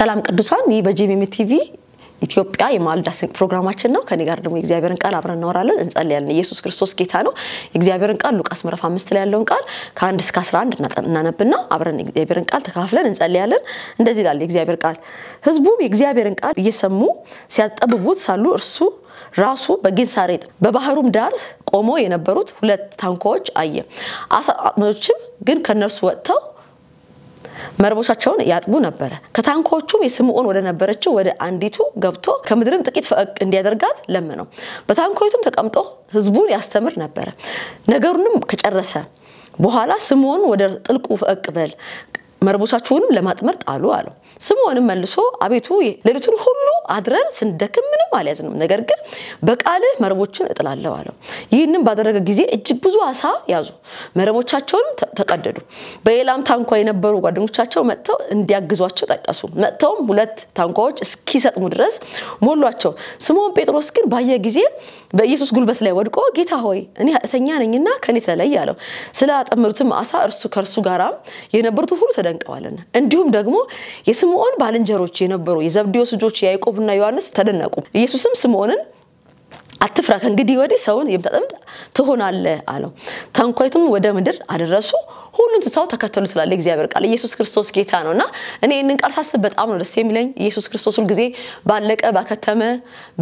ሰላም ቅዱሳን በጂኤምኤም ቲቪ ኢትዮጵያ የማልዳ ስንቅ ፕሮግራማችን ነው። ከኔ ጋር ደግሞ የእግዚአብሔርን ቃል አብረን እናወራለን እንጸልያለን። ኢየሱስ ክርስቶስ ጌታ ነው። የእግዚአብሔርን ቃል ሉቃስ ምዕራፍ 5 ላይ ያለውን ቃል ከ1 እስከ 11 እናነብና አብረን የእግዚአብሔርን ቃል ተካፍለን እንጸልያለን። እንደዚህ ይላል የእግዚአብሔር ቃል። ሕዝቡም የእግዚአብሔርን ቃል እየሰሙ ሲያጠብቡት ሳሉ እርሱ ራሱ በጌንሳሬጥ በባህሩም ዳር ቆሞ የነበሩት ሁለት ታንኳዎች አየ። አሳ አጥማጆችም ግን ከነርሱ ወጥተው መረቦቻቸውን ያጥቡ ነበር። ከታንኳዎቹም የስምዖን ወደ ነበረችው ወደ አንዲቱ ገብቶ ከምድርም ጥቂት ፈቅ እንዲያደርጋት ለመነው። በታንኳይቱም ተቀምጦ ሕዝቡን ያስተምር ነበር። ነገሩንም ከጨረሰ በኋላ ስምዖን ወደ ጥልቁ ፈቅ በል መረቦቻቸውንም ለማጥመር ጣሉ አለው። ስምዖንም መልሶ አቤቱ ሌሊቱን ሁሉ አድረን ስንደክም ምንም አልያዝንም፣ ነገር ግን በቃልህ መረቦችን እጥላለሁ አለው። ይህንን ባደረገ ጊዜ እጅግ ብዙ አሳ ያዙ፣ መረቦቻቸውን ተቀደዱ። በሌላም ታንኳ የነበሩ ጓደኞቻቸው መጥተው እንዲያግዟቸው ጠቀሱ። መጥተውም ሁለት ታንኳዎች እስኪሰጥሙ ድረስ ሞሏቸው። ስምዖን ጴጥሮስ ግን ባየ ጊዜ በኢየሱስ ጉልበት ላይ ወድቆ ጌታ ሆይ እኔ ኃጢአተኛ ነኝና ከኔ ተለይ አለው። ስላጠመዱትም አሳ ከእርሱ ጋር የነበሩት ሁሉ ተደንቀዋልና። እንዲሁም ደግሞ የስምዖን ባልንጀሮች የነበሩ የዘብዴዎስ ልጆች ያዕቆብና ዮሐንስ ተደነቁ። ኢየሱስም ስምዖንን አትፍራ፣ ከእንግዲህ ወዲህ ሰውን የምታጠምድ ትሆናለህ አለው። ታንኳይቱም ወደ ምድር አደረሱ፣ ሁሉን ትተው ተከተሉት ይላል የእግዚአብሔር ቃል። ኢየሱስ ክርስቶስ ጌታ ነውና እኔ እንን ቃል ሳስብ በጣም ነው ደስ የሚለኝ። ኢየሱስ ክርስቶስ ሁሉ ጊዜ ባለቀ ባከተመ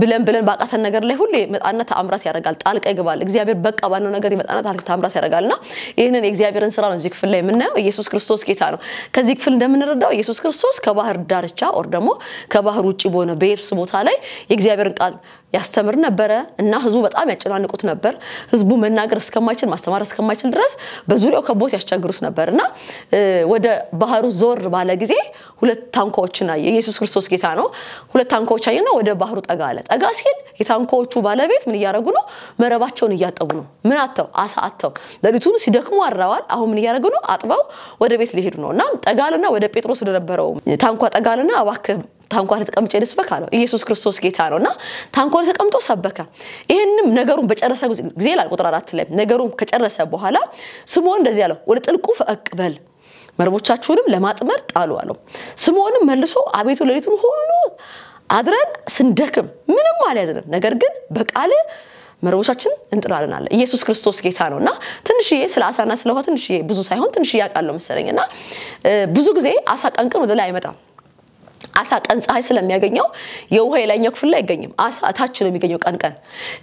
ብለን ባቃተን ነገር ላይ ሁሉ መጣና ተአምራት ያደርጋል፣ ጣልቃ ይገባል። እግዚአብሔር በቃ ባለው ነገር ይመጣና ተአምራት ያደርጋልና ይሄንን የእግዚአብሔርን ስራ ነው እዚህ ክፍል ላይ የምናየው። ኢየሱስ ክርስቶስ ጌታ ነው። ከዚህ ክፍል እንደምንረዳው ኢየሱስ ክርስቶስ ከባህር ዳርቻ ወር ደግሞ ከባህር ውጪ በሆነ በየብስ ቦታ ላይ የእግዚአብሔርን ቃል ያስተምር ነበር እና ህዝቡ በጣም ያጨናንቁት ነበር። ህዝቡ መናገር እስከማይችል ማስተማር እስከማይችል ድረስ በዙሪያው ከቦት ያስቸግሩት ነበርና ወደ ባህሩ ዞር ባለ ጊዜ ሁለት ታንኳዎችን አየ። ኢየሱስ ክርስቶስ ጌታ ነው። ሁለት ታንኳዎች አየና ወደ ባህሩ ጠጋ አለ። ጠጋ ሲል የታንኳዎቹ ባለቤት ምን ያያረጉ ነው? መረባቸውን ያጠቡ ነው። ምን አጥተው? አሳ አጥተው ለሊቱን ሲደክሙ አራዋል። አሁን ምን ያያረጉ ነው? አጥበው ወደ ቤት ሊሄዱ ነውና ጠጋልና ወደ ጴጥሮስ ወደ ነበረው ታንኳ ጠጋልና እባክህ ታንኳ ተቀምጬ ልስበክ አለው። ኢየሱስ ክርስቶስ ጌታ ነውና ታንኳ ተቀምጦ ሰበከ። ይሄንንም ነገሩን በጨረሰ ጊዜ ይላል ቁጥር 4 ላይ ነገሩን ከጨረሰ በኋላ ስምዖን እንደዚህ አለው፣ ወደ ጥልቁ ፈቅ በል መረቦቻችሁንም ለማጥመር ጣሉ አለው። ስምዖንም መልሶ አቤቱ ሌሊቱን ሁሉ አድረን ስንደክም ምንም አልያዝንም፣ ነገር ግን በቃል መረቦቻችን እንጥላለን አለ። ኢየሱስ ክርስቶስ ጌታ ነውና ትንሽዬ ስለ አሳና ስለ ውሃ ትንሽዬ ብዙ ሳይሆን ትንሽዬ ያቃለው መሰለኝና ብዙ ጊዜ አሳ ቀንቀን ወደ ላይ አይመጣም። አሳ ቀን ፀሐይ ስለሚያገኘው የውሃ የላይኛው ክፍል ላይ አይገኝም። አሳ ታች ነው የሚገኘው ቀን።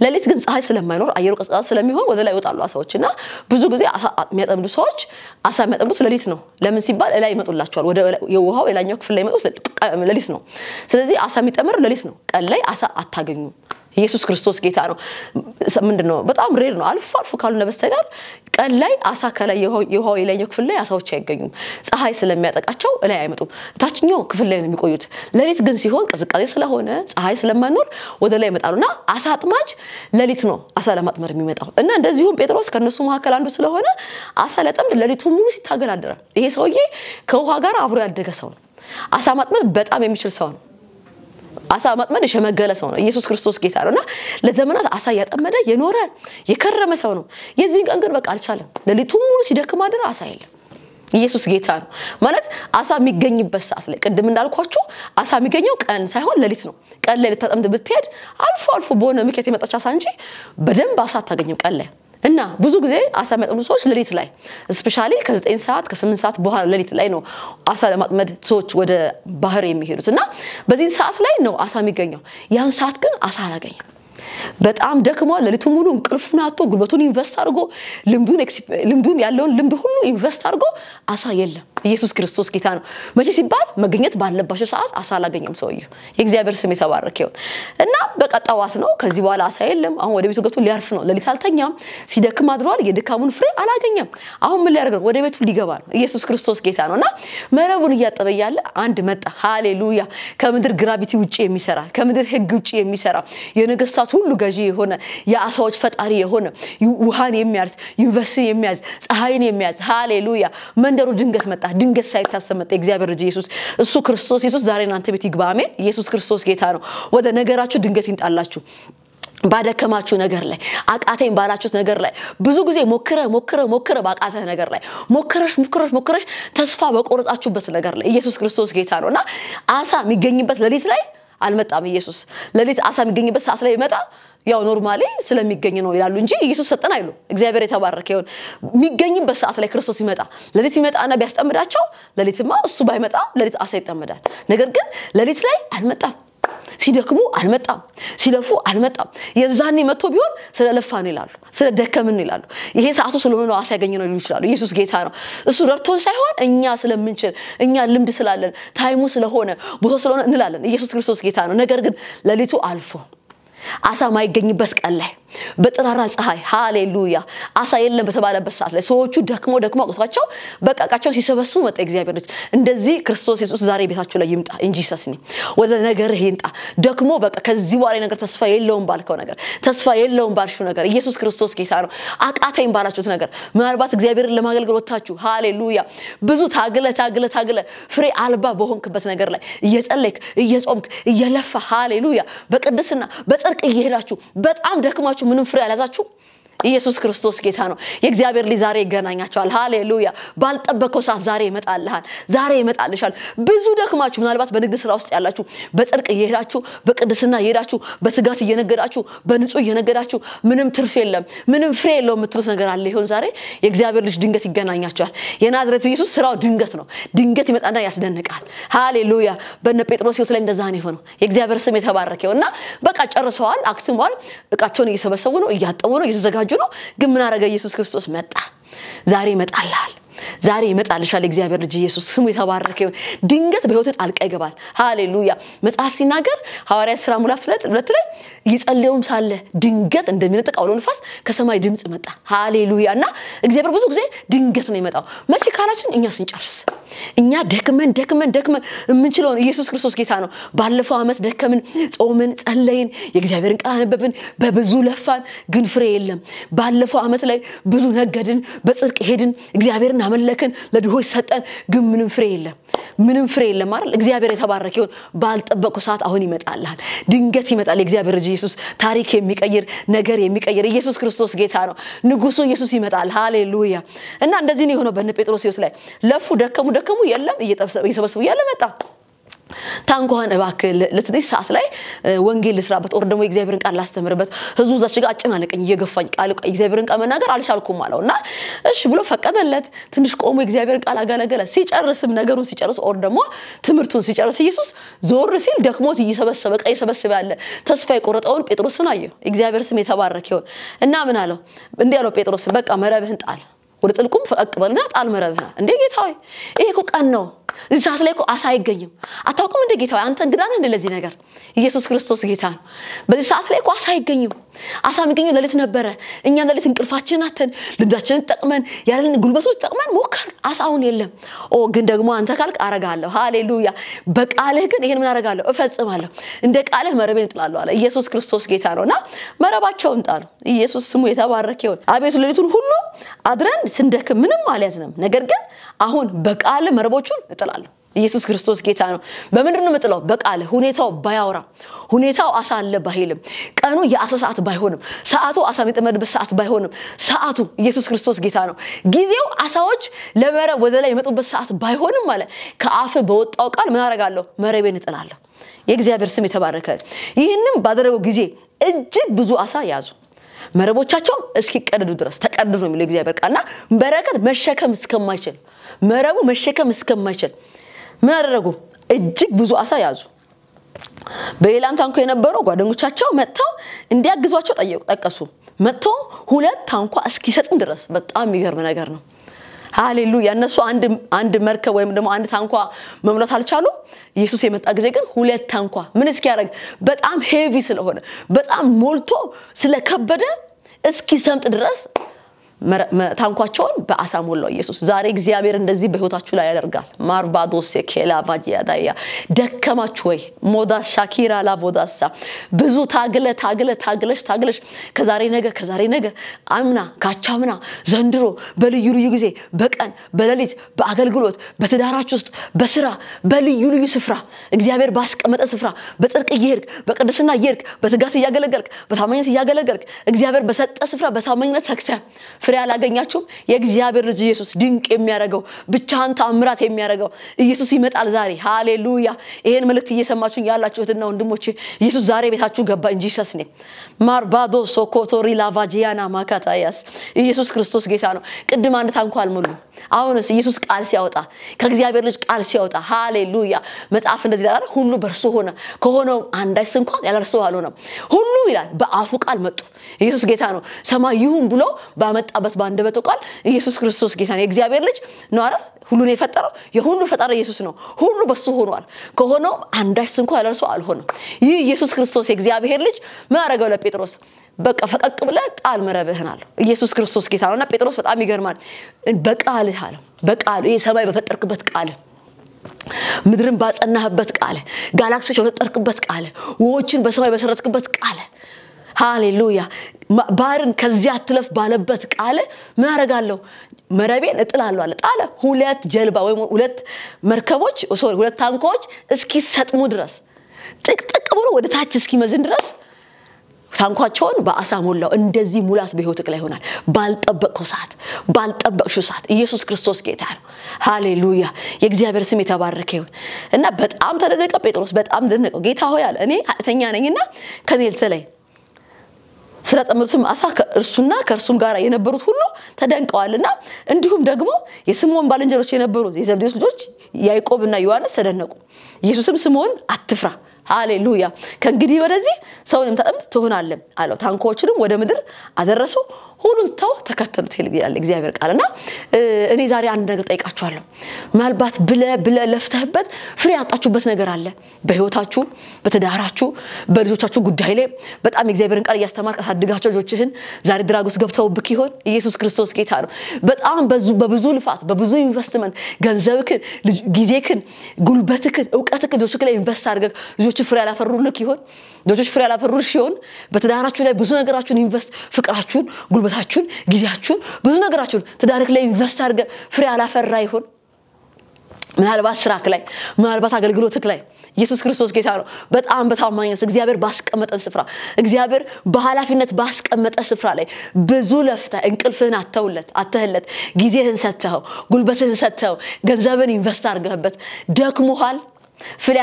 ለሊት ግን ፀሐይ ስለማይኖር አየሩ ቀዝቃዛ ስለሚሆን ወደ ላይ ይወጣሉ አሳዎችና ብዙ ጊዜ አሳ የሚያጠምዱ ሰዎች አሳ የሚያጠምዱት ለሊት ነው። ለምን ሲባል ላይ ይመጡላቸዋል። ወደ የውሃው የላይኛው ክፍል ላይ ይመጡት ለሊት ነው። ስለዚህ አሳ የሚጠመር ለሊት ነው። ቀን ላይ አሳ አታገኙም። ኢየሱስ ክርስቶስ ጌታ ነው። ምንድነው በጣም ሬር ነው። አልፎ ካልሆነ በስተቀር ቀን ላይ አሳ ከላይ የውሃው የላይኛው ክፍል ላይ አሳዎች አይገኙም። ፀሐይ ስለሚያጠቃቸው ላይ አይመጡም። ታችኛው ክፍል ላይ ነው የሚቆዩት። ለሊት ግን ሲሆን ቅዝቃዜ ስለሆነ ፀሐይ ስለማይኖር ወደ ላይ ይመጣሉና አሳ አጥማጅ ለሊት ነው አሳ ለማጥመር የሚመጣው እና እንደዚሁም ጴጥሮስ ከነሱ መካከል አንዱ ስለሆነ አሳ ለጠምድ ለሊቱን ሙሉ ሲታገል አደረ። ይሄ ሰውዬ ከውሃ ጋር አብሮ ያደገ ሰው ነው። አሳ ማጥመድ በጣም የሚችል ሰው ነው። አሳ ማጥመድ የሸመገለ ሰው ነው። ኢየሱስ ክርስቶስ ጌታ ነውና ለዘመናት አሳ ያጠመደ የኖረ የከረመ ሰው ነው። የዚህ ቀን ግን በቃ አልቻለም። ለሊቱን ሙሉ ሲደክም አደረ። አሳ የለም። ኢየሱስ ጌታ ነው ማለት አሳ የሚገኝበት ሰዓት ላይ ቅድም እንዳልኳችሁ አሳ የሚገኘው ቀን ሳይሆን ለሊት ነው። ቀን ላይ ልታጠምድ ብትሄድ አልፎ በሆነ ምክንያት የመጣች አሳ እንጂ በደንብ አሳ አታገኝም ቀን ላይ እና ብዙ ጊዜ አሳ የሚያጠምዱ ሰዎች ለሊት ላይ ስፔሻሊ ከ9 ሰዓት ከ8 ሰዓት በኋላ ለሊት ላይ ነው አሳ ለማጥመድ ሰዎች ወደ ባህር የሚሄዱትና በዚህ ሰዓት ላይ ነው አሳ የሚገኘው። ያን ሰዓት ግን አሳ አላገኘም። በጣም ደክሟል። ለሊቱን ሙሉ እንቅልፉን አጥቶ ጉልበቱን ኢንቨስት አድርጎ ልምዱን ያለውን ልምድ ሁሉ ኢንቨስት አድርጎ አሳ የለም። ኢየሱስ ክርስቶስ ጌታ ነው። መቼ ሲባል መገኘት ባለባቸው ሰዓት አሳ አላገኘም ሰውየው። የእግዚአብሔር ስም የተባረከ ይሁን እና በቃ ጠዋት ነው። ከዚህ በኋላ አሳ የለም። አሁን ወደ ቤቱ ገብቶ ሊያርፍ ነው። ለሊት አልተኛም። ሲደክም አድሯል። የድካሙን ፍሬ አላገኘም። አሁን ምን ሊያደርግ ነው? ወደ ቤቱ ሊገባ ነው። ኢየሱስ ክርስቶስ ጌታ ነውና መረቡን እያጠበ ያለ አንድ መጣ። ሃሌሉያ! ከምድር ግራቪቲ ውጪ የሚሰራ ከምድር ህግ ውጪ የሚሰራ የነገስታት ሁሉ ገዢ የሆነ የአሳዎች ፈጣሪ የሆነ ውሃን የሚያርስ ዩኒቨርሲቲ የሚያዝ ፀሐይን የሚያዝ ሃሌሉያ! መንደሩ ድንገት መጣ። ድንገት ሳይታሰብ መጣ። እግዚአብሔር ልጅ ኢየሱስ እሱ ክርስቶስ ኢየሱስ ዛሬ እናንተ ቤት ይግባ። አሜን። ኢየሱስ ክርስቶስ ጌታ ነው። ወደ ነገራችሁ ድንገት ይንጣላችሁ። ባደከማችሁ ነገር ላይ አቃተኝ ባላችሁት ነገር ላይ ብዙ ጊዜ ሞክረ ባቃተህ ነገር ላይ ሞክረሽ ተስፋ በቆረጣችሁበት ነገር ላይ ኢየሱስ ክርስቶስ ጌታ ነውና አሳ የሚገኝበት ሌሊት ላይ አልመጣም ኢየሱስ ሌሊት አሳ የሚገኝበት ሰዓት ላይ ይመጣ ያው ኖርማሊ ስለሚገኝ ነው ይላሉ እንጂ ኢየሱስ ሰጠን አይሉ እግዚአብሔር የተባረከ ይሁን የሚገኝበት ሰዓት ላይ ክርስቶስ ይመጣ ሌሊት ይመጣና ቢያስጠምዳቸው ሌሊትማ እሱ ባይመጣ ሌሊት አሳ ይጠመዳል ነገር ግን ሌሊት ላይ አልመጣም ሲደክሙ አልመጣም ሲለፉ አልመጣም የዛኔ መጥቶ ቢሆን ስለለፋን ይላሉ ስለደከምን ይላሉ ይሄ ሰዓቱ ስለሆነ አሳ ያገኘነው ይችላል ኢየሱስ ጌታ ነው እሱ ረድቶን ሳይሆን እኛ ስለምንችል እኛ ልምድ ስላለን ታይሙ ስለሆነ ቦታው ስለሆነ እንላለን ኢየሱስ ክርስቶስ ጌታ ነው ነገር ግን ሌሊቱ አልፎ አሳ ማይገኝበት ቀን ላይ በጥራራ ፀሐይ ሃሌሉያ አሳ የለም በተባለበት ሰዓት ላይ ሰዎቹ ደክሞ አቆቷቸው በቃቃቸው ሲሰበስቡ መጣ እግዚአብሔር ልጅ እንደዚህ ክርስቶስ ኢየሱስ ዛሬ ቤታችሁ ላይ ይምጣ እንጂ ሰስኒ ወደ ነገር ይንጣ ደክሞ በቃ ከዚህ በኋላ ነገር ተስፋ የለውም ባልከው ነገር ተስፋ የለውም ባልሹ ነገር ኢየሱስ ክርስቶስ ጌታ ነው አቃተኝ ባላችሁት ነገር ምናልባት እግዚአብሔርን ለማገልገል ወጣችሁ ሃሌሉያ ብዙ ታግለ ፍሬ አልባ በሆንክበት ነገር ላይ እየጸለይክ እየጾምክ እየለፋ ሃሌሉያ በቅድስና በጽድቅ እየሄዳችሁ በጣም ደክማችሁ ምንም ፍሬ ያላዛችሁ ኢየሱስ ክርስቶስ ጌታ ነው የእግዚአብሔር ልጅ ዛሬ ይገናኛችኋል ሃሌሉያ ባልጠበቀው ሰዓት ዛሬ ይመጣልሃል ዛሬ ይመጣልሻል ብዙ ደክማችሁ ምናልባት በንግድ ስራ ውስጥ ያላችሁ በጽድቅ እየሄዳችሁ በቅድስና እየሄዳችሁ በትጋት እየነገዳችሁ በንጹህ እየነገዳችሁ ምንም ትርፍ የለም ምንም ፍሬ የለውም የምትሉት ነገር አለ ይሁን ዛሬ የእግዚአብሔር ልጅ ድንገት ይገናኛችኋል የናዝሬቱ ኢየሱስ ስራው ድንገት ነው ድንገት ይመጣና ያስደንቃል ሃሌሉያ በነ ጴጥሮስ ሕይወት ላይ እንደዛ ነው የሆነው የእግዚአብሔር ስም የተባረከ ይሁንና በቃ ጨርሰዋል አክትሟል እቃቸውን እየሰበሰቡ ነው እያጠቡ ነው እየተዘጋጁ ነው ግን ምን አረጋ ኢየሱስ ክርስቶስ መጣ ዛሬ ይመጣልሃል ዛሬ ይመጣልሻል እግዚአብሔር ልጅ ኢየሱስ ስሙ የተባረከ ይሁን ድንገት በህይወት ጣልቃ ይገባል ሃሌሉያ መጽሐፍ ሲናገር ሐዋርያት ሥራ ምዕራፍ 2 ላይ ይጸልዩም ሳለ ድንገት እንደሚነጥቅ አውሎ ንፋስ ከሰማይ ድምጽ መጣ ሃሌሉያና እግዚአብሔር ብዙ ጊዜ ድንገት ነው ይመጣው መቼ ካላችን እኛ ስንጨርስ እኛ ደክመን የምንችለውን ኢየሱስ ክርስቶስ ጌታ ነው ባለፈው አመት ደከምን ጾምን ጸለይን የእግዚአብሔርን ቃል አነበብን በብዙ ለፋን ግን ፍሬ የለም ባለፈው አመት ላይ ብዙ ነገድን በጽድቅ ሄድን እግዚአብሔርን አመለክን ለድሆች ሰጠን ግን ምንም ፍሬ የለም አይደል እግዚአብሔር የተባረከ ይሁን ባልጠበቀው ሰዓት አሁን ይመጣልሃል ድንገት ይመጣል እግዚአብሔር ልጅ ኢየሱስ ታሪክ የሚቀይር ነገር የሚቀይር ኢየሱስ ክርስቶስ ጌታ ነው ንጉሱ ኢየሱስ ይመጣል ሃሌሉያ እና እንደዚህ ነው የሆነው በነ ጴጥሮስ ሕይወት ላይ ለፉ ደከሙ የለም እየሰበሰቡ ያለ መጣ ታንኳን እባክህ ለትንሽ ሰዓት ላይ ወንጌል ልስራበት ወር ደግሞ የእግዚአብሔርን ቃል ላስተምርበት ህዝቡ ዛች ጋር አጨናነቀኝ እየገፋኝ ቃል የእግዚአብሔርን ቃል መናገር አልቻልኩም አለውና እሺ ብሎ ፈቀደለት ትንሽ ቆሞ የእግዚአብሔርን ቃል አገለገለ ሲጨርስም ነገሩን ሲጨርስ ወር ደግሞ ትምርቱን ሲጨርስ ኢየሱስ ዞር ሲል ደክሞት እየሰበሰበ ያለ ተስፋ የቆረጠውን ጴጥሮስን አየው እግዚአብሔር ስም የተባረከ ይሁን እና ምን አለው እንዲህ አለው ጴጥሮስ በቃ መረብህን ጣል ወደ ጥልቁም ፈቀቅ በልና ጣል መረብህን እንዴ ጌታዬ ይሄ እኮ ቀን ነው እዚህ ሰዓት ላይ እኮ አሳ አይገኝም አታውቁም እንደ ጌታዬ አንተ እንግዳ ነህ እንደዚህ ነገር ኢየሱስ ክርስቶስ ጌታ ነው በዚህ ሰዓት ላይ እኮ አሳ አይገኝም አሳ የሚገኘው ሌሊት ነበረ እኛም ሌሊት እንቅልፋችንን አተን ልምዳችንን ተጠቅመን ያለን ጉልበቱ ተጠቅመን ሞከር አሳውን የለም ግን ደግሞ አንተ ካልክ አረጋለሁ ሃሌሉያ በቃልህ ግን ይሄን ምን አረጋለሁ እፈጽማለሁ እንደ ቃልህ መረቤን እጥላለሁ አለ ኢየሱስ ክርስቶስ ጌታ ነውና መረባቸውን ጣሉ ኢየሱስ ስሙ የተባረከ ይሁን አቤቱ ሌሊቱን ሁሉ አድረን ስንደክም ምንም አልያዝንም ነገር ግን አሁን በቃል መረቦቹን እጥላለሁ ኢየሱስ ክርስቶስ ጌታ ነው በመንድነው መጥለው በቃል ሁኔታው ባያወራ ሁኔታው አሳ አለ ባይልም ቀኑ የአሳ ሰዓት ባይሆንም ሰዓቱ አሳ የሚጠመድበት ሰዓት ባይሆንም ሰዓቱ ኢየሱስ ክርስቶስ ጌታ ነው ጊዜው አሳዎች ለመረብ ወደ ላይ የመጡበት ሰዓት ባይሆንም ማለት ከአፍ በወጣው ቃል ምን አረጋለሁ መረቤን እጥላለሁ የእግዚአብሔር ስም የተባረከ ይሄንን ባደረገው ጊዜ እጅግ ብዙ አሳ ያዙ መረቦቻቸው እስኪቀደዱ ድረስ ተቀደዱ ነው የሚለው እግዚአብሔር ቃልና በረከት መሸከም እስከማይችል መረቡ መሸከም እስከማይችል ምን አደረጉ እጅግ ብዙ አሳ ያዙ በሌላም ታንኳ የነበረው ጓደኞቻቸው መጥተው እንዲያግዟቸው ጠቀሱ መጥተው ሁለት ታንኳ እስኪሰጥን ድረስ በጣም የሚገርም ነገር ነው ሃሌሉያ እነሱ አንድ መርከብ ወይም ደግሞ አንድ ታንኳ መምላት አልቻሉ ኢየሱስ የመጣ ጊዜ ግን ሁለት ታንኳ ምን እስኪያረግ በጣም ሄቪ ስለሆነ በጣም ሞልቶ ስለከበደ እስኪሰምጥ ድረስ ታንኳቸውን በአሳ ሞላው ኢየሱስ ዛሬ እግዚአብሔር እንደዚህ በህይወታችሁ ላይ ያደርጋል ማርባዶስ የኬላ ቫጂያዳያ ደከማችሁ ወይ ሞዳ ሻኪራ ላቦዳሳ ብዙ ታግለሽ ከዛሬ ነገ አምና ካቻምና ዘንድሮ በልዩ ልዩ ጊዜ በቀን በሌሊት በአገልግሎት በትዳራችሁ ውስጥ በስራ በልዩ ስፍራ እግዚአብሔር ባስቀመጠ ስፍራ በጽድቅ ይሄርክ በቅድስና ይሄርክ በትጋት ያገለገልክ በታማኝነት ያገለገልክ እግዚአብሔር በሰጠ ስፍራ በታማኝነት ተክተ ፍሬ ያላገኛችሁ የእግዚአብሔር ልጅ ኢየሱስ ድንቅ የሚያረጋው ብቻን ተአምራት የሚያረጋው ኢየሱስ ይመጣል ዛሬ ሃሌሉያ ይሄን መልእክት እየሰማችሁ ያላችሁትና ወንድሞቼ ኢየሱስ ዛሬ ቤታችሁ ገባ እንጂ ኢየሱስኔ ማርባዶ ሶኮቶሪ ላቫጂያና ማካታያስ ኢየሱስ ክርስቶስ ጌታ ነው ቅድም አንድ ታንኳል ሙሉ አሁንስ ኢየሱስ ቃል ሲያወጣ ከእግዚአብሔር ልጅ ቃል ሲያወጣ ሃሌሉያ መጽሐፍ እንደዚህ ይላል ሁሉ በርሱ ሆነ ከሆነው አንዳች እንኳን ያላርሰው አልሆነም ሁሉ ይላል በአፉ ቃል መጡ ኢየሱስ ጌታ ነው ሰማይ ይሁን ብሎ ባመጣበት ባንደበቱ ቃል ኢየሱስ ክርስቶስ ጌታ ነው እግዚአብሔር ልጅ ነው አይደል ሁሉን የፈጠረው የሁሉ ፈጣሪ ኢየሱስ ነው ሁሉ በሱ ሆኗል ከሆነው አንዳች እንኳን ያላርሰው አልሆነም ይህ ኢየሱስ ክርስቶስ የእግዚአብሔር ልጅ ምን አረጋው ለጴጥሮስ በቃ ፈቀቅ ብለ ጣል መረብህን አለው ኢየሱስ ክርስቶስ ጌታ ነውና ጴጥሮስ በጣም ይገርማል በቃልህ አለው በቃሉ ይሄ ሰማይ በፈጠርክበት ቃል ምድርን ባጸናህበት ቃል ጋላክሲዎች በፈጠርክበት ቃል ወዎችን በሰማይ በሰረትክበት ቃል ሃሌሉያ ባርን ከዚያ አትለፍ ባለበት ቃል ምን አረጋለሁ መረቤን እጥላለሁ አለ ጣለ ሁለት ጀልባ ወይ ሁለት መርከቦች ሁለት ታንኳዎች እስኪሰጥሙ ድረስ ጥቅጥቅ ብሎ ወደ ታች እስኪመዝን ድረስ ታንኳቸውን በአሳ ሞላው እንደዚህ ሙላት በህይወትክ ላይ ይሆናል ባልጠበቅከው ሰዓት ባልጠበቅሽው ሰዓት ኢየሱስ ክርስቶስ ጌታ ነው ሃሌሉያ የእግዚአብሔር ስም የተባረከ ይሁን እና በጣም ተደነቀ ጴጥሮስ በጣም ተደነቀ ጌታ ሆይ አለ እኔ ኃጢአተኛ ነኝና ከኔል ተለይ ስለጠመዱትም አሳ እርሱና ከእርሱም ጋር የነበሩት ሁሉ ተደንቀዋልና እንዲሁም ደግሞ የስምዖን ባልንጀሮች የነበሩት የዘብዴዎስ ልጆች ያዕቆብና ዮሐንስ ተደነቁ ኢየሱስም ስምዖን አትፍራ ሃሌሉያ ከእንግዲህ ወደዚህ ሰውንም ተጠምት ትሆናለህ አለው ታንኳዎችንም ወደ ምድር አደረሱ ሁሉን ተከተሉት ይላል እግዚአብሔር ቃልና እኔ ዛሬ አንድ ነገር ጠይቃችኋለሁ ማልባት ብለ ለፍተህበት ፍሬ ያጣችሁበት ነገር አለ በህይወታችሁ በተዳራችሁ በልጆቻችሁ ጉዳይ ላይ በጣም እግዚአብሔርን ቃል ያስተማርክ አሳድጋቸው ልጆችህን ዛሬ ድራጎስ ገብተውብክ ይሆን ኢየሱስ ክርስቶስ ጌታ ነው በጣም በብዙ ልፋት በብዙ ኢንቨስትመንት ገንዘብክን ጊዜክን ጉልበትክን ዕውቀትክን ልጆችክ ላይ ኢንቨስት አድርገህ ልጆች ፍሬ ያላፈሩልክ ይሆን ልጆች ፍሬ ያላፈሩልሽ ይሆን በተዳራችሁ ላይ ብዙ ነገራችሁን ኢንቨስት ፍቅራችሁን ጉልበታችሁን ጊዜያችሁን ብዙ ነገራችሁን ተዳርክ ላይ ኢንቨስት አድርገ ፍሬ ያላፈራ ይሆን ምናልባት ስራክ ላይ ምናልባት አገልግሎትክ ላይ ኢየሱስ ክርስቶስ ጌታ ነው በጣም በታማኝነት እግዚአብሔር ባስቀመጠን ስፍራ እግዚአብሔር በኃላፊነት ባስቀመጠ ስፍራ ላይ ብዙ ለፍታ እንቅልፍህን አተህለት ጊዜህን ሰጥተው ጉልበትህን ሰጥተው ገንዘብን ኢንቨስት አድርገህበት ደክሞሃል ፍሬ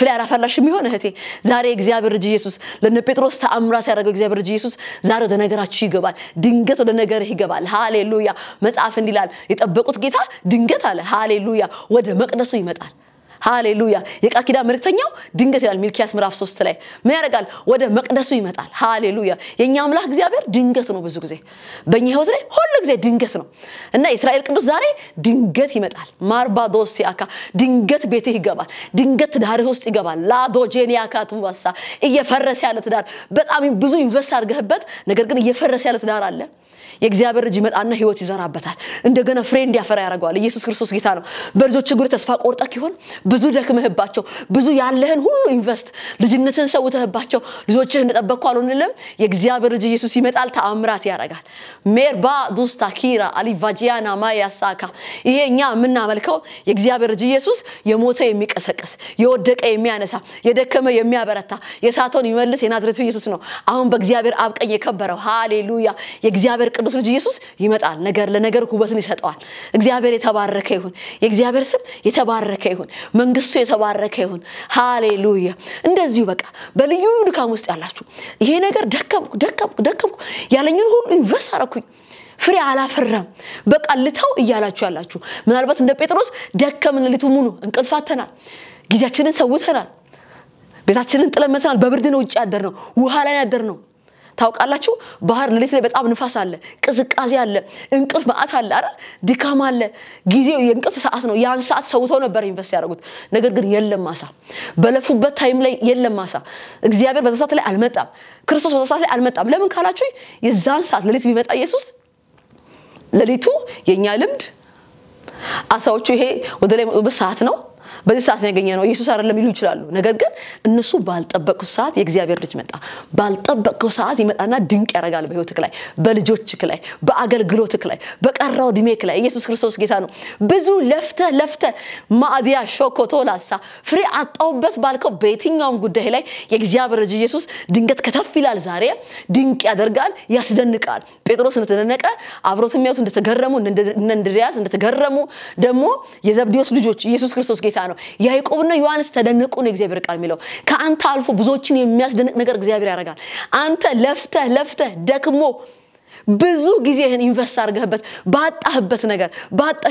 ያላፈራሽም ይሆን እህቴ ዛሬ እግዚአብሔር ልጅ ኢየሱስ ለነ ጴጥሮስ ተአምራት ያደረገው እግዚአብሔር ልጅ ኢየሱስ ዛሬ ወደ ነገራችሁ ይገባል ድንገት ወደ ነገርህ ይገባል ሃሌሉያ መጽሐፍ እንዲላል የጠበቁት ጌታ ድንገት አለ ሃሌሉያ ወደ መቅደሱ ይመጣል ሃሌሉያ የቃል ኪዳን መልእክተኛው ድንገት ይላል ሚልኪያስ ምዕራፍ 3 ላይ ምን ያደርጋል ወደ መቅደሱ ይመጣል ሃሌሉያ የኛ አምላክ እግዚአብሔር ድንገት ነው ብዙ ጊዜ በእኛ ህይወት ላይ ሁሉ ጊዜ ድንገት ነው እና እስራኤል ቅዱስ ዛሬ ድንገት ይመጣል ማርባዶስ ያካ ድንገት ቤትህ ይገባል ድንገት ትዳርህ ውስጥ ይገባል ላዶጄኒያካ ተዋሳ እየፈረሰ ያለ ትዳር በጣም ብዙ ኢንቨስት አድርገህበት ነገር ግን እየፈረሰ ያለ ትዳር አለ የእግዚአብሔር ልጅ ይመጣና ህይወት ይዘራበታል እንደገና ፍሬ እንዲያፈራ ያደርጋል ኢየሱስ ክርስቶስ ጌታ ነው በልጆች ጉድ ተስፋ ቆርጠክ ይሆን ብዙ ደክመህባቸው ብዙ ያለህን ሁሉ ኢንቨስት ልጅነትን ሰውተህባቸው ልጆችህ እንደጠበቅኩ አልሆነልም የእግዚአብሔር ልጅ ኢየሱስ ይመጣል ተአምራት ያደርጋል ሜርባ ዱስታኪራ አሊቫጂያና ማያሳካ ይሄኛ ምናመልከው የእግዚአብሔር ልጅ ኢየሱስ የሞተ የሚቀሰቀስ የወደቀ የሚያነሳ የደከመ የሚያበረታ የሳተውን ይመልስ የናዝሬቱ ኢየሱስ ነው አሁን በእግዚአብሔር አብ ቀኝ የከበረው ሃሌሉያ የእግዚአብሔር ቅዱስ ልጅ ኢየሱስ ይመጣል ነገር ለነገር ኩበትን ይሰጣል እግዚአብሔር የተባረከ ይሁን የእግዚአብሔር ስም የተባረከ ይሁን መንግስቱ የተባረከ ይሁን ሃሌሉያ እንደዚሁ በቃ በልዩ ድካም ውስጥ ያላችሁ ይሄ ነገር ደከምኩ ያለኝን ሁሉ ኢንቨስት አረኩኝ ፍሬ አላፈራም በቃ ልተው እያላችሁ ያላችሁ ምናልባት እንደ ጴጥሮስ ደከምን ልቱ ሙሉ እንቅልፋተናል ጊዜያችንን ሰውተናል ቤታችንን ጥለመተናል በብርድ ነው ውጪ ያደርነው ውሃ ላይ ያደርነው ታውቃላችሁ ባህር ለሊት ላይ በጣም ንፋስ አለ ቅዝቃዜ አለ እንቅልፍ ማአት አለ አይደል ድካም አለ ጊዜው የእንቅልፍ ሰዓት ነው ያን ሰዓት ሰውተው ነበር ኢንቨስት ያደርጉት ነገር ግን የለም አሳ በለፉበት ታይም ላይ የለም አሳ እግዚአብሔር በዛ ሰዓት ላይ አልመጣም ክርስቶስ በዛ ሰዓት ላይ አልመጣም ለምን ካላችሁ የዛን ሰዓት ለሊት ቢመጣ ኢየሱስ ለሊቱ የኛ ልምድ አሳዎቹ ይሄ ወደ ላይ በሰዓት ነው በዚህ ሰዓት ያገኘነው ኢየሱስ አይደለም ይሉ ይችላሉ ነገር ግን እነሱ ባልጠበቁት ሰዓት የእግዚአብሔር ልጅ መጣ ባልጠበቀው ሰዓት ይመጣና ድንቅ ያረጋል በህይወትክ ላይ በልጆችክ ላይ በአገልግሎትክ ላይ በቀራው ድሜክ ላይ ኢየሱስ ክርስቶስ ጌታ ነው ብዙ ለፍተ ማዲያ ሾኮቶላሳ ፍሬ አጣውበት ባልከው በየትኛውም ጉዳይ ላይ የእግዚአብሔር ልጅ ኢየሱስ ድንገት ከተፍ ይላል ዛሬ ድንቅ ያደርጋል ያስደንቃል ጴጥሮስ እንደተደነቀ አብሮት የሚያዩት እንደተገረሙ እንድሪያስ እንደተገረሙ ደሞ የዘብዴዎስ ልጆች ኢየሱስ ክርስቶስ ጌታ ነው ያዕቆብና ዮሐንስ ተደነቁ ነው እግዚአብሔር ቃል የሚለው ካንተ አልፎ ብዙዎችን የሚያስደንቅ ነገር እግዚአብሔር ያረጋል አንተ ለፍተ ደክሞ ብዙ ጊዜህን ኢንቨስት አርገህበት ባጣህበት ነገር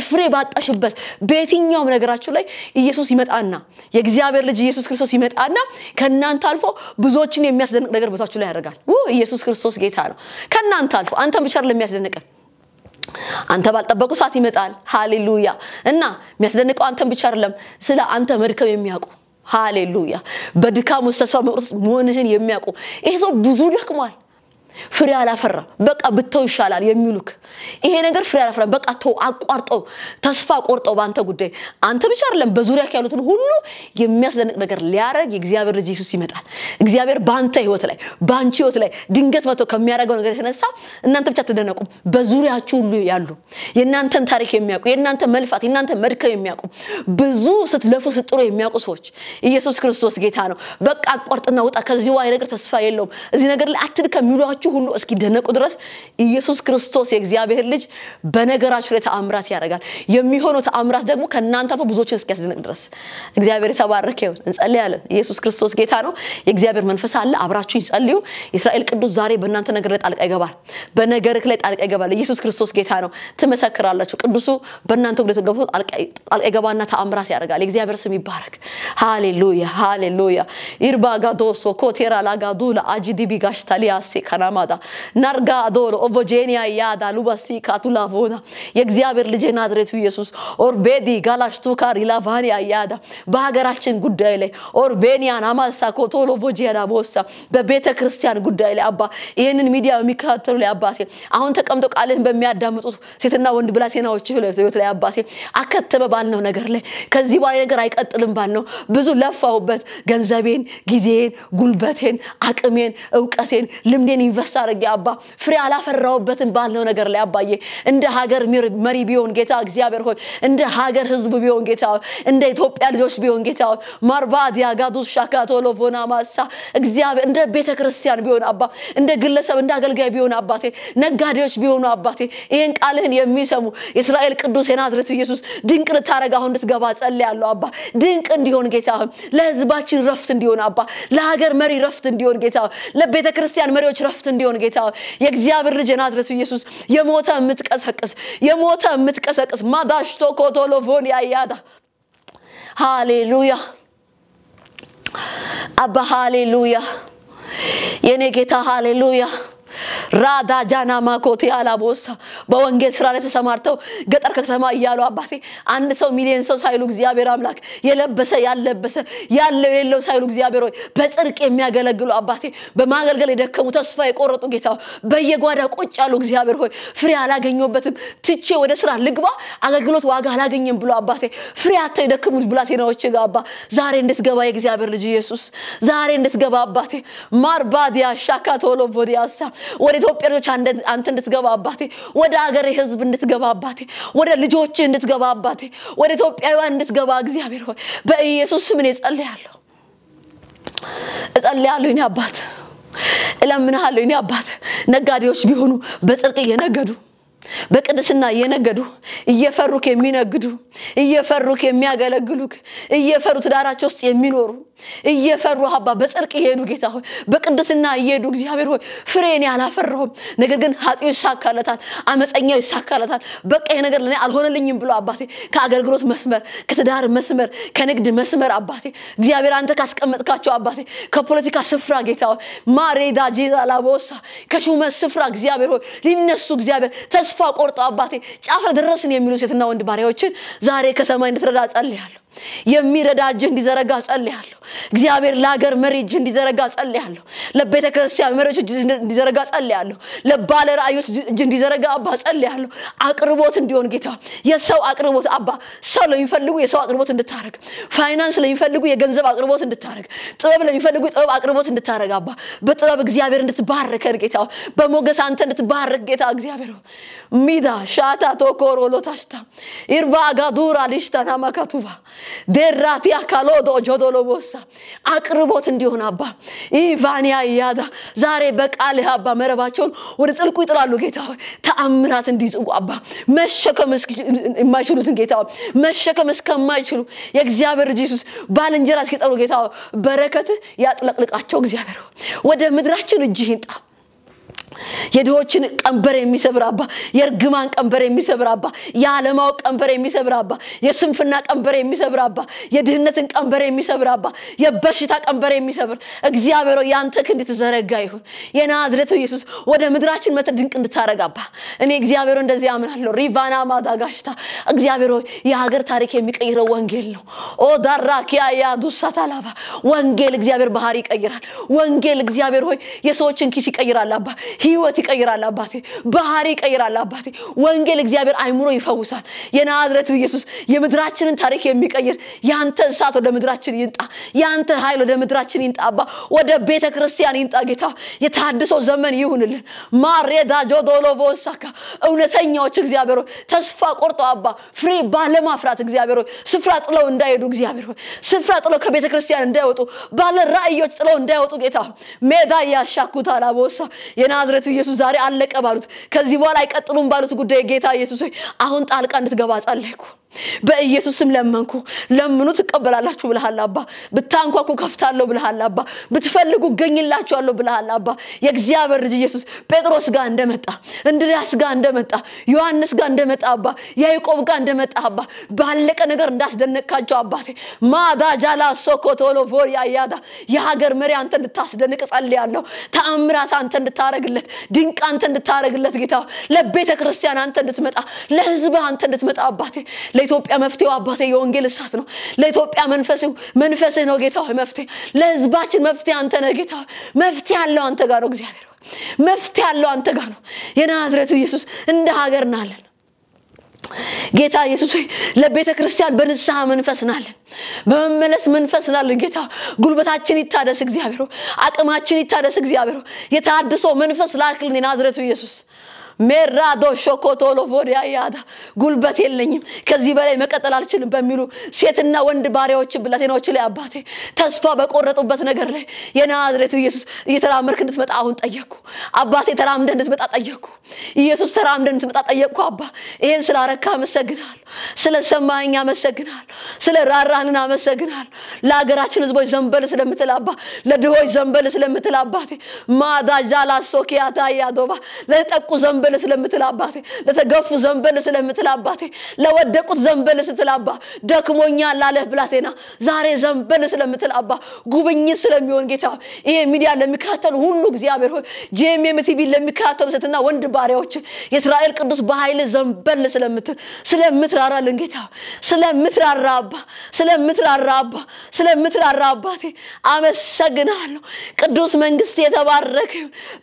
ፍሬ ባጣሽበት በየትኛውም ነገራችሁ ላይ ኢየሱስ ይመጣና የእግዚአብሔር ልጅ ኢየሱስ ክርስቶስ ይመጣና ከናንተ አልፎ ብዙዎችን የሚያስደንቅ ነገር ቦታችሁ ላይ ያረጋል ኢየሱስ ክርስቶስ ጌታ ነው ከናንተ አልፎ አንተ ብቻ አይደለም የሚያስደንቅ አንተ ባልጠበቁ ሰዓት ይመጣል ሃሌሉያ እና የሚያስደንቀው አንተን ብቻ አይደለም ስለ አንተ መድከም የሚያውቁ ሃሌሉያ በድካም ውስጥ ተስፋ መቁረጥ መሆንህን የሚያውቁ ይሄ ሰው ብዙ ደክሟል ፍሬ አላፈራ በቃ ብተው ይሻላል የሚሉክ ይሄ ነገር ፍሬ አላፈራ በቃ ተው አቋርጠው ተስፋ ቆርጠው ባንተ ጉዳይ አንተ ብቻ አይደለም በዙሪያ ያሉትን ሁሉ የሚያስደንቅ ነገር ሊያረግ የእግዚአብሔር ልጅ ኢየሱስ ይመጣል እግዚአብሔር ባንተ ህይወት ላይ ባንቺ ህይወት ላይ ድንገት መጥቶ ከሚያረጋው ነገር የተነሳ እናንተ ብቻ ተደነቁ በዙሪያችሁ ሁሉ ያሉ የናንተን ታሪክ የሚያውቁ የናንተ መልፋት የናንተ መድከም የሚያውቁ ብዙ ስትለፉ ስትጥሩ የሚያውቁ ሰዎች ኢየሱስ ክርስቶስ ጌታ ነው በቃ አቋርጥና ወጣ ከዚህ ዋይ ነገር ተስፋ የለውም እዚህ ነገር ላይ አትድከም የሚሏችሁ ሁሉ እስኪ ደነቁ ድረስ ኢየሱስ ክርስቶስ የእግዚአብሔር ልጅ በነገራችሁ ላይ ተአምራት ያደርጋል የሚሆነው ተአምራት ደግሞ ከናንተ ብዙዎችን እስኪያስደንቅ ድረስ እግዚአብሔር ተባረከ ይሁን እንጸልያለን ኢየሱስ ክርስቶስ ጌታ ነው የእግዚአብሔር መንፈስ አለ አብራችሁ ይጸልዩ እስራኤል ቅዱስ ዛሬ በእናንተ ነገር ላይ ጣልቃ ይገባል በነገርክ ላይ ጣልቃ ይገባል ኢየሱስ ክርስቶስ ጌታ ነው ተመሰክራላችሁ ቅዱሱ በእናንተ ጉዳይ ተገብቶ ጣልቃ ይገባና ተአምራት ያደርጋል የእግዚአብሔር ስም ይባረክ ሃሌሉያ ኢርባጋዶሶ ኮቴራ ላጋዱላ አጂዲቢ ጋሽታሊያስ ከናማዳ ናርጋ አዶሮ ኦቮጄኒያ ያዳ ሉባሲ ካቱላቮና የእግዚአብሔር ልጅ ናዝሬቱ ኢየሱስ ኦርቤዲ ጋላሽቱ ካሪላቫኒያ ያዳ በሀገራችን ጉዳይ ላይ ኦርቤኒያን አማሳ ኮቶሎ ቮጄና ቦሳ በቤተ ክርስቲያን ጉዳይ ላይ አባ ይሄንን ሚዲያ የሚከታተሉ ላይ አባቴ አሁን ተቀምጦ ቃልህን በሚያዳምጡት ሴትና ወንድ ብላቴናዎች ህይወት ላይ አባቴ አከተበ ባልነው ነገር ላይ ከዚህ በኋላ ነገር አይቀጥልም ባልነው ብዙ ለፋውበት ገንዘቤን ጊዜን ጉልበቴን አቅሜን ዕውቀቴን ልምዴን ኢንቨስት አርጌ አባ ፍሬ አላፈራውበትን ባልነው ነገር ላይ አባዬ እንደ ሀገር መሪ ቢሆን ጌታ እግዚአብሔር ሆይ እንደ ሀገር ህዝብ ቢሆን ጌታ እንደ ኢትዮጵያ ልጆች ቢሆን ጌታ ማርባድ ያጋዱስ ሻካቶሎ ቮና ማሳ እግዚአብሔር እንደ ቤተ ክርስቲያን ቢሆን አባ እንደ ግለሰብ እንደ አገልጋይ ቢሆን አባቴ ነጋዴዎች ቢሆኑ አባቴ ይሄን ቃልህን የሚሰሙ የእስራኤል ቅዱስ የናዝሬቱ ኢየሱስ ድንቅ ልታረጋ አሁን እንድትገባ ጸልያለሁ አባ ድንቅ እንዲሆን ጌታ ለህዝባችን ረፍት እንዲሆን አባ ለሀገር መሪ ረፍት እንዲሆን ጌታ ለቤተ ክርስቲያን መሪዎች ረፍት እንዲሆን ጌታ የእግዚአብሔር ልጅ ናዝሬቱ ኢየሱስ የሞተ የምትቀሰቅስ ማዳሽቶ ኮቶሎፎን ያያዳ ሃሌሉያ አባ ሃሌሉያ የኔ ጌታ ሃሌሉያ ራዳ ጃና ማኮቴ አላቦሳ በወንጌል ስራ ላይ ተሰማርተው ገጠር ከተማ ይያሉ አባቴ አንድ ሰው ሚሊዮን ሰው ሳይሉ እግዚአብሔር አምላክ የለበሰ ያለበሰ ያለው የሌለው ሳይሉ እግዚአብሔር ሆይ በጽድቅ የሚያገለግሉ አባቴ በማገልገል የደከሙ ተስፋ የቆረጡ ጌታ በየጓዳ ቁጭ ያሉ እግዚአብሔር ሆይ ፍሬ አላገኘውበትም ትቼ ወደ ስራ ልግባ አገልግሎት ዋጋ አላገኘም ብሎ አባቴ ፍሬ አጥተው የደከሙት ብላቴናዎች ጋባ ዛሬ እንድትገባ የእግዚአብሔር ልጅ ኢየሱስ ዛሬ እንድትገባ አባቴ ማርባዲያ ሻካቶሎ ቮዲያሳ ወደ ኢትዮጵያ ልጆች አንተ እንድትገባ አባቴ ወደ ሀገር ህዝብ እንድትገባ አባቴ ወደ ልጆች እንድትገባ አባቴ ወደ ኢትዮጵያውያን እንድትገባ እግዚአብሔር ሆይ በኢየሱስ ስም እጸልያለሁ እኔ አባት እለምንሃለሁ እኔ አባት ነጋዴዎች ቢሆኑ በጽድቅ እየነገዱ በቅድስና የነገዱ እየፈሩክ የሚነግዱ እየፈሩክ የሚያገለግሉክ እየፈሩ ትዳራቸው ውስጥ የሚኖሩ እየፈሩ አባ በጽድቅ ይሄዱ ጌታ ሆይ በቅድስና ይሄዱ እግዚአብሔር ሆይ ፍሬን ያላፈራው ነገር ግን ኃጢው ይሳካለታል አመፀኛው ይሳካለታል በቃ ይሄ ነገር ለኔ አልሆነልኝም ብሎ አባቴ ከአገልግሎት መስመር ከትዳር መስመር ከንግድ መስመር አባቴ እግዚአብሔር አንተ ካስቀመጥካቸው አባቴ ከፖለቲካ ስፍራ ጌታ ሆይ ማሬዳ ጂዛላቦሳ ከሹመት ስፍራ እግዚአብሔር ሆይ ሊነሱ እግዚአብሔር ተስፋ ቆርጦ አባቴ ጫፍ ድረስን የሚሉ ሴትና ወንድ ባሪያዎችን ዛሬ ከሰማይ እንድትረዳ ጸልያለሁ የሚረዳጅ እንዲዘረጋ ጸልያለሁ እግዚአብሔር ለሀገር መሪ እጅ እንዲዘረጋ ጸልያለሁ ለቤተ ክርስቲያን መሪዎች እጅ እንዲዘረጋ ጸልያለሁ ለባለ ራእዮች እጅ እንዲዘረጋ አባ ጸልያለሁ አቅርቦት እንዲሆን ጌታ የሰው አቅርቦት አባ ሰው ለሚፈልጉ የሰው አቅርቦት እንድታረግ ፋይናንስ ለሚፈልጉ የገንዘብ አቅርቦት እንድታረግ ጥበብ ለሚፈልጉ ጥበብ አቅርቦት እንድታረግ አባ በጥበብ እግዚአብሔር እንድትባርከን ጌታ በሞገስ አንተ እንድትባረክ ጌታ እግዚአብሔር ሚዳ ሻታ ቶኮሮ ሎታሽታ ኢርባጋ ዱራ ሊሽታና ማካቱባ ደራቲያ ካሎዶ ጆዶሎቦሳ አቅርቦት እንዲሆን አባ ኢቫኒያ ያዳ ዛሬ በቃል አባ መረባቸውን ወደ ጥልቁ ይጥላሉ ጌታ ተአምራት እንዲጽጉ አባ መሸከም የማይችሉትን ጌታ መሸከም እስከማይችሉ የእግዚአብሔር ኢየሱስ ባልንጀራ እስኪጠሩ ጌታ በረከት ያጥለቅልቃቸው እግዚአብሔር ወደ ምድራችን እጅ ይንጣ የድሆችን ቀንበር የሚሰብር አባ የርግማን ቀንበር የሚሰብር አባ የዓለማው ቀንበር የሚሰብር አባ የስንፍና ቀንበር የሚሰብር አባ የድህነትን ቀንበር የሚሰብር አባ የበሽታ ቀንበር የሚሰብር እግዚአብሔር ያንተ ክንድ ተዘረጋ ይሁን የናዝሬቱ ኢየሱስ ወደ ምድራችን መተ ድንቅ እንድታረግ አባ እኔ እግዚአብሔር እንደዚህ አምናለሁ ሪቫና ማዳጋሽታ እግዚአብሔር የሀገር ታሪክ የሚቀይረው ወንጌል ነው ኦ ዳራኪያ ያዱሳታላባ ወንጌል እግዚአብሔር ባህሪ ይቀይራል ወንጌል እግዚአብሔር ሆይ የሰዎችን ኪስ ይቀይራል አባ ህይወት ይቀይራል አባቴ ባህሪ ይቀይራል አባቴ ወንጌል እግዚአብሔር አይምሮ ይፈውሳል የናዝሬቱ ኢየሱስ የምድራችንን ታሪክ የሚቀይር ያንተ እሳት ወደ ምድራችን ይንጣ ያንተ ኃይል ወደ ምድራችን ይንጣ አባ ወደ ቤተ ክርስቲያን ይንጣ ጌታ የታድሶ ዘመን ይሁንልን ማሬዳ ጆዶሎቦሳካ እውነተኛዎች እግዚአብሔር ተስፋ ቆርጦ አባ ፍሬ ባለማፍራት እግዚአብሔር ስፍራ ጥለው እንዳይሄዱ እግዚአብሔር ስፍራ ጥለው ከቤተ ክርስቲያን እንዳይወጡ ባለ ራእዮች ጥለው እንዳይወጡ ጌታ ሜዳ ያሻኩታላ ቦሳ የናዝሬቱ ኢየሱስ ዛሬ አለቀ ባሉት ከዚህ በኋላ አይቀጥሉም ባሉት ጉዳይ ጌታ ኢየሱስ አሁን ጣልቃ እንድትገባ ጸልይኩ በኢየሱስ ስም ለመንኩ ለምኑ ተቀበላላችሁ ብለሃል አባ ብታንኳኩ ከፍታለሁ ብለሃል አባ ብትፈልጉ ገኝላችኋለሁ ብለሃል አባ የእግዚአብሔር ልጅ ኢየሱስ ጴጥሮስ ጋር እንደመጣ እንድሪያስ ጋር እንደመጣ ዮሐንስ ጋር እንደመጣ አባ ያዕቆብ ጋር እንደመጣ አባ ባለቀ ነገር እንዳስደነቃቸው አባቴ ማዳ ጃላ ሶኮቶሎ ቮሪያ ያዳ የሀገር መሪ አንተ እንድታስደንቅ ጸልያለሁ ተአምራት አንተ እንድታረግለት ድንቅ አንተ እንድታረግለት ጌታ ለቤተ ክርስቲያን አንተ እንድትመጣ ለህዝብ አንተ እንድትመጣ አባቴ ለኢትዮጵያ መፍትሄው አባቴ የወንጌል እሳት ነው ለኢትዮጵያ መንፈስ ነው ጌታ መፍትሄ ለህዝባችን መፍትሄ አንተ ነህ ጌታ መፍትሄ ያለው አንተ ጋር ነው እግዚአብሔር መፍትሄ ያለው አንተ ጋር ነው የናዝሬቱ ኢየሱስ እንደ ሀገር ናለን ጌታ ኢየሱስ ለቤተ ክርስቲያን በንስሐ መንፈስ ናለን በመመለስ መንፈስ ናለን ጌታ ጉልበታችን ይታደስ እግዚአብሔር አቅማችን ይታደስ እግዚአብሔር የታድሶ መንፈስ ላክልን የናዝሬቱ ኢየሱስ ሜራዶ ሾኮቶሎ ቮዲያ ያዳ ጉልበት የለኝም ከዚህ በላይ መቀጠል አልችልም በሚሉ ሴትና ወንድ ባሪያዎች ብላቴናዎች ላይ አባቴ ተስፋ በቆረጡበት ነገር ላይ የናዝሬቱ ኢየሱስ እየተራመድክ እንድትመጣ አሁን ጠየቅኩ አባቴ ተራምደህ እንድትመጣ ጠየቅኩ ኢየሱስ ተራምደህ እንድትመጣ ጠየቅኩ አባ ይሄን ስላረካ አመሰግናለሁ ስለሰማኸኝ አመሰግናለሁ ስለራራህልን አመሰግናለሁ ለሀገራችን ህዝቦች ዘንበል ስለምትል አባ ለድሆች ዘንበል ስለምትል አባቴ ማዳጃላ ሶኪያታ ያዶባ ለጠቁ ዘንበል ስለምትል አባቴ ለተገፉ ዘንበል ስለምትል አባቴ ለወደቁት ዘንበል ስትል አባ ደክሞኛል ላለህ ብላቴና ዛሬ ዘንበል ስለምትል አባ ጉብኝት ስለሚሆን ጌታ ይሄ ሚዲያ ለሚካተሉ ሁሉ እግዚአብሔር ሆይ ጄኤምኤም ቲቪ ለሚካተሉ ሴትና ወንድ ባሪያዎች የእስራኤል ቅዱስ በኃይል ዘንበል ስለምትራራልን ጌታ ስለምትራራ አባቴ አመሰግናለሁ ቅዱስ መንግስት የተባረከ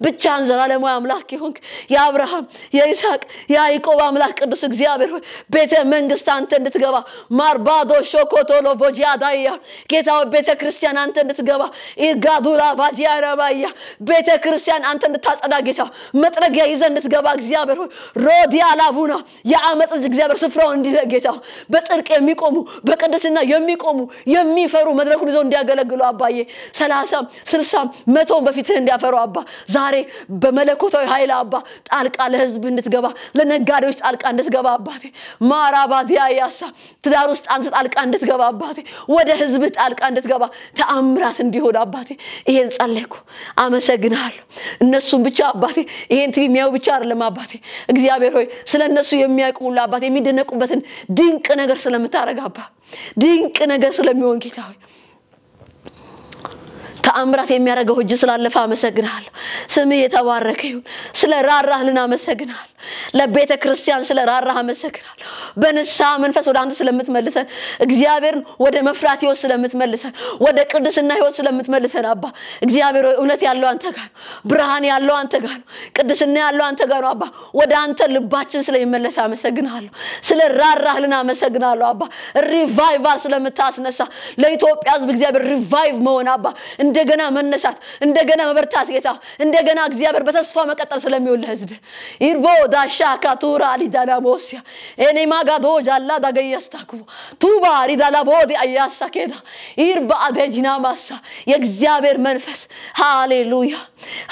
ብቻን ዘላለማዊ አምላክ ይሁን የአብርሃም የይስሐቅ የያዕቆብ አምላክ ቅዱስ እግዚአብሔር ሆይ ቤተ መንግስት አንተ እንድትገባ ማርባዶ ሾኮቶሎ ቮጂያዳያ ጌታ ቤተ ክርስቲያን አንተ እንድትገባ ኢርጋዱላ ቫጂያራባያ ቤተ ክርስቲያን አንተ እንድታጸዳ ጌታ መጥረጊያ ይዘህ እንድትገባ እግዚአብሔር ሆይ ሮዲያ ላቡና የአመጽ እግዚአብሔር ስፍራው እንዲለጌታ በጽድቅ የሚቆሙ በቅድስና የሚቆሙ የሚፈሩ መድረኩን ይዘው እንዲያገለግሉ አባዬ 30 60 100 በፊትህ እንዲያፈሩ አባ ዛሬ በመለኮታዊ ኃይል አባ ጣልቃ ለህዝብ እንድትገባ ለነጋዴዎች ጣልቃ እንድትገባ አባቴ ማራባዲያ ያሳ ትዳር ውስጥ አንተ ጣልቃ እንድትገባ አባቴ ወደ ህዝብ ጣልቃ እንድትገባ ተአምራት እንዲሆን አባቴ ይሄን ጸለይኩ አመሰግናለሁ እነሱም ብቻ አባቴ ይሄን ቲቪ የሚያዩ ብቻ አይደለም አባቴ እግዚአብሔር ሆይ ስለነሱ የሚያውቁ አባቴ የሚደነቁበትን ድንቅ ነገር ስለምታረጋ አባ ድንቅ ነገር ስለሚሆን ጌታ ሆይ ተአምራት የሚያረጋው እጅ ስላለፈ አመሰግናለሁ ስምህ የተባረከ ይሁን ስለ ራራህልን አመሰግናለሁ ለቤተ ክርስቲያን ስለ ራራህ አመሰግናለሁ በንስሐ መንፈስ ወደ አንተ ስለምትመልሰን እግዚአብሔርን ወደ መፍራት ህይወት ስለምትመልሰን ወደ ቅድስና ህይወት ስለምትመልሰን አባ እግዚአብሔር እውነት ያለው አንተ ጋር ብርሃን ያለው አንተ ጋር ቅድስና ያለው አንተ ጋር አባ ወደ አንተ ልባችን ስለሚመለስ አመሰግናለሁ ስለ ራራህልን አመሰግናለሁ አባ ሪቫይቫል ስለምታስነሳ ለኢትዮጵያ ህዝብ እግዚአብሔር ሪቫይቭ መሆን አባ እንደገና መነሳት እንደገና መበርታት ጌታ እንደገና እግዚአብሔር በተስፋ መቀጠል ስለሚወል ህዝብ ይርቦ ዳሻካ ቱራ ሊዳና ሞሲያ እኔ ማጋዶ ጃላ ዳገያስታኩ ቱባ ሊዳላ ቦዲ አያሳከዳ ይርባ አደጅና ማሳ የእግዚአብሔር መንፈስ ሃሌሉያ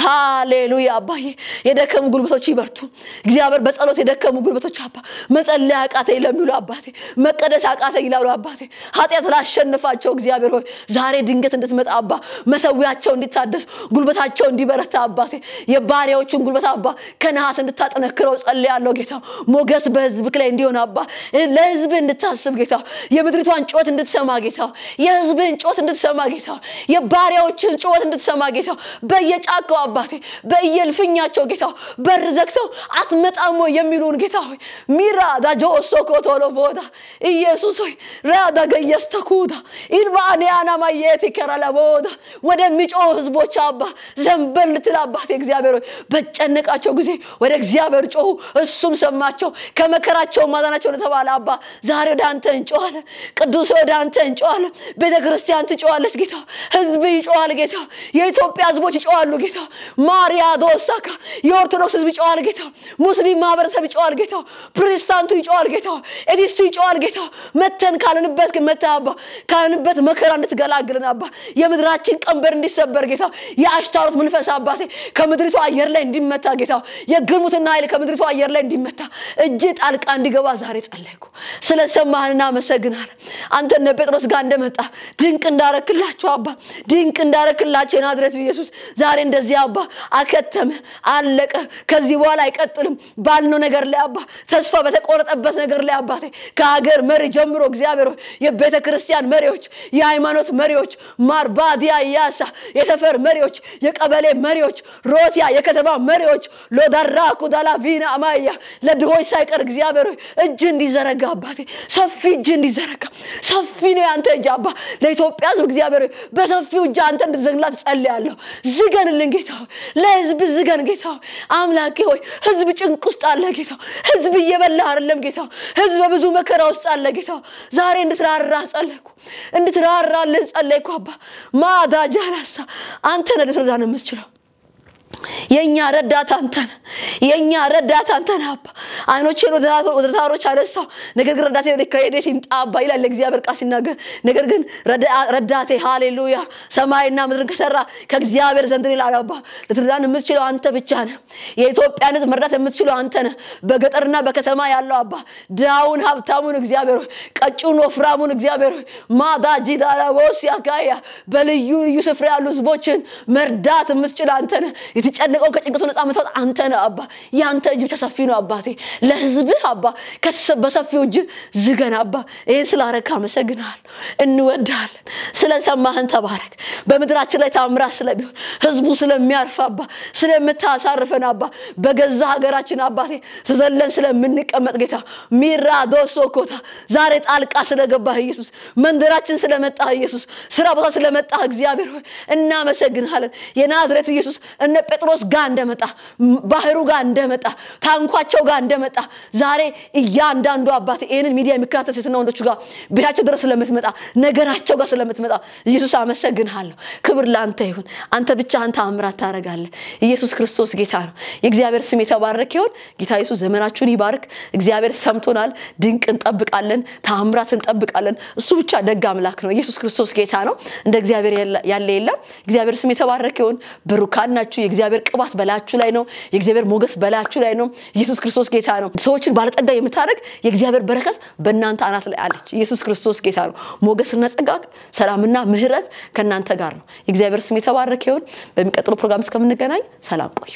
ሃሌሉያ አባዬ የደከሙ ጉልበቶች ይበርቱ እግዚአብሔር በጸሎት የደከሙ ጉልበቶች አባ መጸለይ አቃተኝ ለሚሉ አባቴ መቀደስ አቃተኝ ይላሉ አባቴ ኃጢአት ላሸንፋቸው እግዚአብሔር ሆይ ዛሬ ድንገት እንድትመጣ አባ መሰዊያቸው እንዲታደስ ጉልበታቸው እንዲበረታ አባቴ የባሪያዎችን ጉልበት አባ ከነሐስ እንድታጠነክረው ጸልያለሁ ጌታ ሞገስ በህዝብክ ላይ እንዲሆን አባ ለህዝብ እንድታስብ ጌታ የምድሪቷን ጮት እንድትሰማ ጌታ የህዝብን ጮት እንድትሰማ ጌታ የባሪያዎችን ጮት እንድትሰማ ጌታ በየጫካው አባቴ በየልፍኛቸው ጌታ በር ዘግተው አትመጣሞ የሚሉን ጌታ ሆይ ሚራ ዳጆ ሶኮቶሎ ቮዳ ኢየሱስ ሆይ ራዳ ገየስተኩዳ ኢልባኒያና ማየት ይከራላቦዳ ወደ ሚጮህ ህዝቦች አባ ዘንበል ትላባት እግዚአብሔር ሆይ በጨነቃቸው ጊዜ ወደ እግዚአብሔር ጮሁ እሱም ሰማቸው ከመከራቸው ማዳናቸው ለተባለ አባ ዛሬ ወደ አንተ እንጮሃለን ቅዱስ ወደ አንተ እንጮሃለን ቤተክርስቲያን ትጮሃለች ጌታ ህዝብ ይጮሃል ጌታ የኢትዮጵያ ህዝቦች ይጮሃሉ ጌታ ማሪያ ዶሳካ የኦርቶዶክስ ህዝብ ይጮሃል ጌታ ሙስሊም ማህበረሰብ ይጮሃል ጌታ ፕሮቴስታንቱ ይጮሃል ጌታ ኤዲስቱ ይጮሃል ጌታ መተን ካልንበት ከመታባ ካልንበት መከራ እንድትገላግልን አባ የምድራችን ቀንበር እንዲሰበር ጌታ የአሽታሮት መንፈስ አባቴ ከምድሪቱ አየር ላይ እንዲመታ ጌታ የግሙትና ኃይል ከምድሪቱ አየር ላይ እንዲመታ እጅ ጣልቃ እንዲገባ ዛሬ ጸለይኩ ስለሰማህና መሰግናል አንተ ጴጥሮስ ጋር እንደመጣ ድንቅ እንዳረክላቸው አባ ድንቅ እንዳረክላቸው የናዝሬቱ ኢየሱስ ዛሬ እንደዚህ አባ አከተመ አለቀ ከዚህ በኋላ አይቀጥልም ባልነው ነገር ላይ አባ ተስፋ በተቆረጠበት ነገር ላይ አባቴ ከሀገር መሪ ጀምሮ እግዚአብሔር የቤተ ክርስቲያን መሪዎች የሃይማኖት መሪዎች ማርባዲያ ያሳ የሰፈር መሪዎች የቀበሌ መሪዎች ሮቲያ የከተማ መሪዎች ሎዳራኩ ዳላቪና አማያ ለድሆች ሳይቀር እግዚአብሔር እጅ እንዲዘረጋ አባቴ ሰፊ እጅ እንዲዘረጋ ሰፊ ነው ያንተ እጅ አባ ለኢትዮጵያ ህዝብ እግዚአብሔር በሰፊው እጅ አንተ እንድትዘግላት ጸልያለሁ ዝገንልን ጌታ ለህዝብ ዝገን ጌታ አምላኬ ሆይ ህዝብ ጭንቅ ውስጥ አለ ጌታ ህዝብ እየበላ አይደለም ጌታ ህዝብ በብዙ መከራ ውስጥ አለ ጌታ ዛሬ እንድትራራ ጸለይኩ እንድትራራልን ጸለይኩ አባ ማዳጃላሳ አንተ ነህ ልትረዳን የምትችለው የኛ ረዳት አንተነ የኛ ረዳት አንተነ አባ አይኖቼን ወደ ታሮች አነሳው ነገር ግን ረዳቴ ከሄደት ይንጣባ ይላል እግዚአብሔር ቃል ሲናገር ነገር ግን ረዳቴ ሃሌሉያ ሰማይና ምድርን ከሰራ ከእግዚአብሔር ዘንድ ይላል አባ ልትረዳን የምትችለው አንተ ብቻ ነህ የኢትዮጵያን ህዝብ መርዳት የምትችለው አንተ ነህ በገጠርና በከተማ ያለው አባ ዳውን ሀብታሙን እግዚአብሔር ቀጭኑን ወፍራሙን እግዚአብሔር ማዳጂ ዳላቦስ ያካያ በልዩ ልዩ ስፍራ ያሉ ህዝቦችን መርዳት የምትችል አንተ ነህ የተጨነቀው ከጭንቀቱ ነፃ መተው አንተ ነህ አባ ያንተ እጅ ተሰፊ ነው አባቴ ለህዝብ አባ በሰፊው እጅ ዝገን አባ ይሄን ስላረካ መሰግናለሁ እንወዳለን ስለሰማህን ተባረክ በመድራችን ላይ ታምራት ስለሚሆን ህዝቡ ስለሚያርፍ አባ ስለምታሳርፈን አባ በገዛ ሀገራችን አባቴ ተዘለን ስለምንቀመጥ ጌታ ሚራዶ ሶኮታ ዛሬ ጣልቃ ስለገባህ ኢየሱስ መንደራችን ስለመጣህ ኢየሱስ ስራ ቦታ ስለመጣህ እግዚአብሔር ሆይ እናመሰግናለን የናዝሬቱ ኢየሱስ እነ ጴጥሮስ ጋር እንደመጣ ባህሩ ጋር እንደመጣ ታንኳቸው ጋር እንደመጣ ዛሬ እያንዳንዱ አባቴ ይሄንን ሚዲያ የሚከታተል ሴትና ወንዶች ጋር ቤታቸው ድረስ ስለምትመጣ ነገራቸው ጋር ስለምትመጣ ኢየሱስ አመሰግንሃለሁ ክብር ላንተ ይሁን አንተ ብቻ አንተ አምራት ታረጋለህ ኢየሱስ ክርስቶስ ጌታ ነው የእግዚአብሔር ስም የተባረከ ይሁን ጌታ ኢየሱስ ዘመናችሁን ይባርክ እግዚአብሔር ሰምቶናል ድንቅ እንጠብቃለን ታምራት እንጠብቃለን እሱ ብቻ ደግ አምላክ ነው ኢየሱስ ክርስቶስ ጌታ ነው እንደ እግዚአብሔር ያለ የለም እግዚአብሔር ስም የተባረከ ይሁን ብሩካን ናችሁ የእግዚአብሔር ቅባት በላያችሁ ላይ ነው የእግዚአብሔር ሞገስ በላያችሁ ላይ ነው ኢየሱስ ክርስቶስ ጌታ ነው ሰዎችን ባለጠጋ የምታደርግ የእግዚአብሔር በረከት በእናንተ አናት ላይ አለች ኢየሱስ ክርስቶስ ጌታ ነው ሞገስና ጸጋ ሰላምና ምህረት ከእናንተ ጋር ነው እግዚአብሔር ስም የተባረከ ይሁን በሚቀጥለው ፕሮግራም እስከምንገናኝ ሰላም ቆዩ